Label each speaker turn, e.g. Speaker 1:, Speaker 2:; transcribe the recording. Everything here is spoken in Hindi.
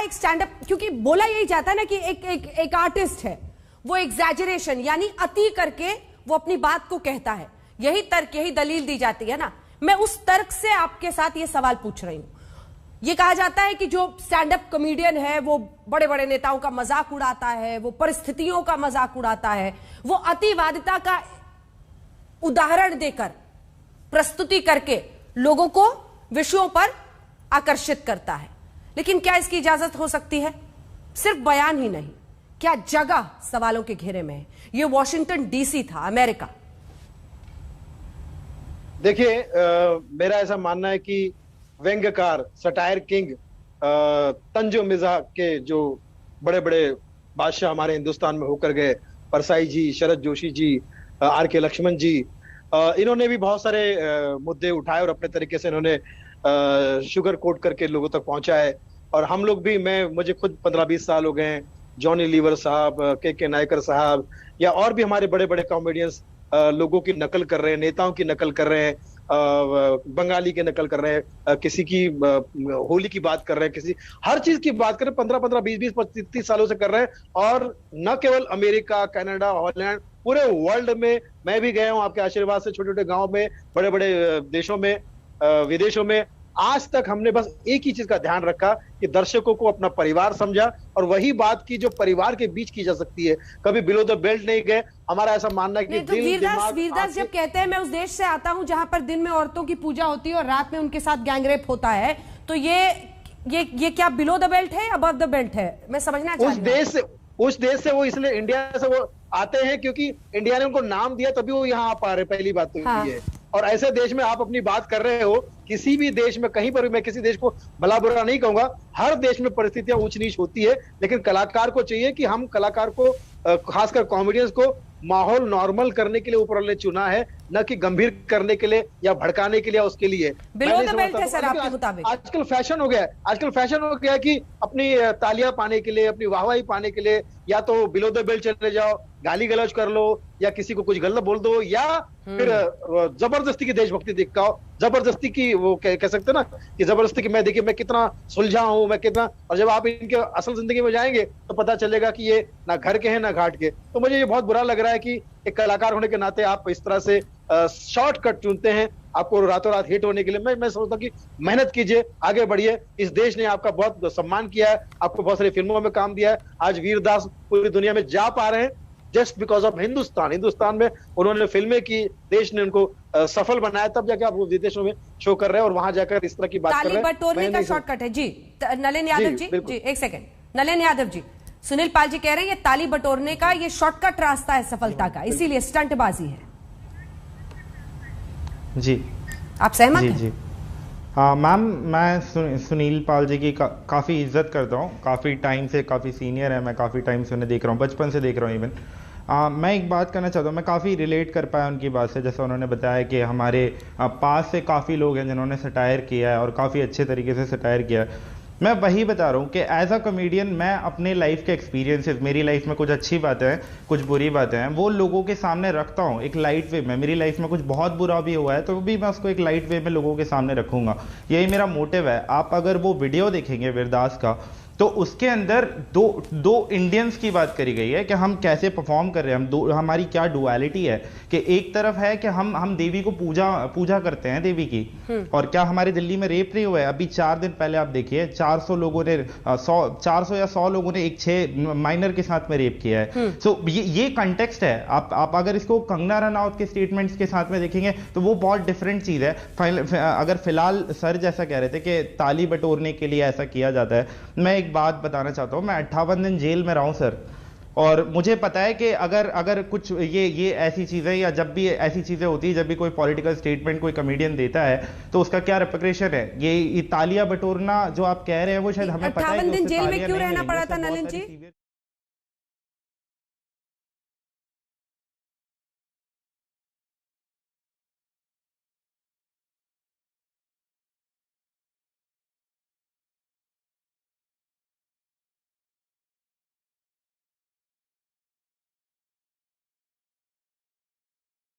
Speaker 1: एक स्टैंड अप, क्योंकि बोला यही जाता है ना कि एक आर्टिस्ट है, वो एग्जैजरेशन यानी अति करके वो अपनी बात को कहता है। यही तर्क, यही दलील दी जाती है ना। मैं उस तर्क से आपके साथ ये सवाल पूछ रही हूं। ये कहा जाता है कि जो स्टैंड अप कॉमेडियन है वो बड़े बड़े नेताओं का मजाक उड़ाता है, वो परिस्थितियों का मजाक उड़ाता है, वो अतिवादिता का उदाहरण देकर प्रस्तुति करके लोगों को विषयों पर आकर्षित करता है। लेकिन क्या इसकी इजाजत हो सकती है? सिर्फ बयान ही नहीं, क्या जगह सवालों के घेरे में है? ये वॉशिंगटन डीसी था, अमेरिका।
Speaker 2: देखिए, मेरा ऐसा मानना है कि व्यंग्यकार, सटायर किंग, तंजो मिजाह के जो बड़े बड़े बादशाह हमारे हिंदुस्तान में होकर गए, परसाई जी, शरद जोशी जी, आर के लक्ष्मण जी, इन्होंने भी बहुत सारे मुद्दे उठाए और अपने तरीके से इन्होंने शुगर कोट करके लोगों तक पहुंचा है। और हम लोग भी, मुझे खुद 15-20 साल हो गए हैं, जॉनी लीवर साहब, के नायकर साहब, या और भी हमारे बड़े बड़े कॉमेडियंस लोगों की नकल कर रहे हैं, नेताओं की नकल कर रहे हैं, बंगाली की नकल कर रहे हैं, किसी की होली की बात कर रहे हैं, किसी हर चीज की बात कर रहे हैं, 15-15, 20-20, 25-30 सालों से कर रहे हैं। और न केवल अमेरिका, कनाडा, हॉलैंड, पूरे वर्ल्ड में मैं भी गया हूं आपके आशीर्वाद से, छोटे छोटे गांव में, बड़े बड़े देशों में, विदेशों में। आज तक हमने बस एक ही चीज का ध्यान रखा कि दर्शकों को अपना परिवार समझा, और वही बात की जो परिवार के बीच की जा सकती है। कभी बिलो द बेल्ट नहीं गए। हमारा ऐसा मानना है कि
Speaker 1: तो वीरदास जब कहते हैं मैं उस देश से आता हूं जहां पर दिन में औरतों की पूजा होती है और रात में उनके साथ गैंगरेप होता है, तो ये क्या बिलो द बेल्ट है, अबव द बेल्ट है? मैं समझना चाहती हूं।
Speaker 2: उस देश से वो, इसलिए इंडिया से वो आते हैं क्योंकि इंडिया ने उनको नाम दिया, तभी वो यहाँ आ पा रहे। पहली बात तो ये है। और ऐसे देश में आप अपनी बात कर रहे हो, किसी भी देश में कहीं पर भी, मैं किसी देश को भला बुरा नहीं कहूंगा, हर देश में परिस्थितियां ऊंच नीच होती है, लेकिन कलाकार को चाहिए कि हम कलाकार को, खासकर कॉमेडियंस को, माहौल नॉर्मल करने के लिए ऊपर वाले चुना है, न कि गंभीर करने के लिए या भड़काने के लिए, उसके लिए।
Speaker 1: बिलो द बेल्ट है सर आपके मुताबिक?
Speaker 2: आजकल फैशन हो गया है, आजकल फैशन हो गया कि अपनी तालियां पाने के लिए, अपनी वाहवाही पाने के लिए, या तो बिलो द बेल्ट चले जाओ, गाली गलौज कर लो, या किसी को कुछ गलत बोल दो, या फिर जबरदस्ती की देशभक्ति दिखाओ, जबरदस्ती की वो कह सकते ना कि जबरदस्ती की, मैं देखिए मैं कितना सुलझा हूं, मैं कितना। और जब आप इनके असल जिंदगी में जाएंगे तो पता चलेगा कि ये ना घर के हैं ना घाट के। तो मुझे ये बहुत बुरा लग रहा है कि एक कलाकार होने के नाते आप इस तरह से शॉर्टकट चुनते हैं, आपको रातों रात हिट होने के लिए। मैं सोचता हूँ कि मेहनत कीजिए, आगे बढ़िए। इस देश ने आपका बहुत सम्मान किया है, आपको बहुत सारी फिल्मों में काम दिया है। आज वीरदास पूरी दुनिया में जा पा रहे हैं जस्ट बिकॉज ऑफ हिंदुस्तान में उन्होंने फिल्में की, देश ने उनको सफल बनाया, तब जाके आप वो विदेशों में शो कर रहे हैं और वहां जाकर इस तरह की बात कर रहे हैं।
Speaker 1: ताली बटोरने का शॉर्टकट है जी। नलिन यादव जी, एक सेकंड। नलिन यादव जी, सुनील पाल जी कह रहे हैं ये ताली बटोरने का ये शॉर्टकट रास्ता है सफलता का, इसीलिए स्टंटबाजी है।
Speaker 3: जी,
Speaker 1: आप सहमत हैं?
Speaker 3: जी। हाँ मैम, मैं सुनील पाल जी की काफ़ी इज्जत करता हूँ, काफ़ी टाइम से, काफ़ी सीनियर है, मैं काफ़ी टाइम से उन्हें देख रहा हूँ, बचपन से देख रहा हूँ इवन। मैं एक बात करना चाहता हूँ, मैं काफ़ी रिलेट कर पाया उनकी बात से। जैसा उन्होंने बताया कि हमारे पास से काफ़ी लोग हैं जिन्होंने सटायर किया है और काफ़ी अच्छे तरीके से सटायर किया है। मैं वही बता रहा हूँ कि एज अ कॉमेडियन मैं अपने लाइफ के एक्सपीरियंसेस, मेरी लाइफ में कुछ अच्छी बातें हैं, कुछ बुरी बातें हैं, वो लोगों के सामने रखता हूँ एक लाइट वे में। मेरी लाइफ में कुछ बहुत बुरा भी हुआ है तो भी मैं उसको एक लाइट वे में लोगों के सामने रखूंगा, यही मेरा मोटिव है। आप अगर वो वीडियो देखेंगे वीरदास का, तो उसके अंदर दो इंडियंस की बात करी गई है कि हम कैसे परफॉर्म कर रहे हैं, हमारी क्या डुअलिटी है। कि एक तरफ है कि हम देवी को पूजा करते हैं, देवी की, और क्या हमारे दिल्ली में रेप नहीं हुआ है? अभी 4 दिन पहले आप देखिए 400 लोगों ने 400 या 100 लोगों ने एक 6 माइनर के साथ में रेप किया है। सो ये कंटेक्स्ट है। आप अगर इसको कंगना रनौत के स्टेटमेंट्स के साथ में देखेंगे तो वो बहुत डिफरेंट चीज है। अगर फिलहाल सर जैसा कह रहे थे कि ताली बटोरने के लिए ऐसा किया जाता है, मैं एक बात बताना चाहता हूं, मैं 58 दिन जेल में रहा हूं सर, और मुझे पता है कि अगर कुछ ये ऐसी चीजें, या जब भी ऐसी चीजें होती है, जब भी कोई पॉलिटिकल स्टेटमेंट कोई कमेडियन देता है तो उसका क्या रिपरकशन है। ये तालियां बटोरना जो आप कह रहे हैं वो शायद हमें पता है
Speaker 1: 58 दिन जेल में क्यों रहना पड़ा था नलिन जी?